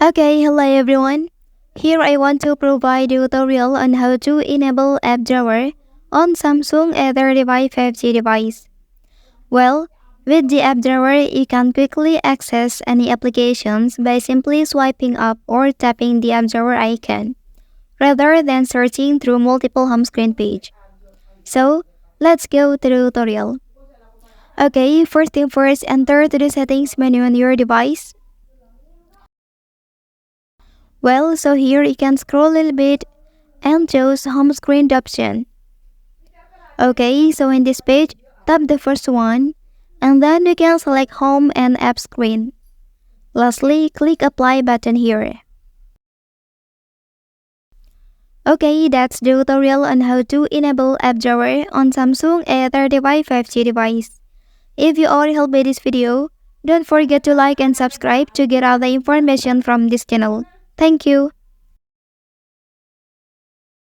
Okay, hello everyone. Here I want to provide a tutorial on how to enable app drawer on Samsung A35 5G device. Well, with the app drawer, you can quickly access any applications by simply swiping up or tapping the app drawer icon, rather than searching through multiple home screen page. So, let's go to the tutorial. Okay, first thing first, enter to the settings menu on your device. Well, so here you can scroll a little bit and choose home screen option. Okay, so in this page, tap the first one, and then you can select home and app screen. Lastly, click apply button here. Okay, that's the tutorial on how to enable app drawer on Samsung A35 5G device. If you are helped by this video, don't forget to like and subscribe to get all the information from this channel. Thank you.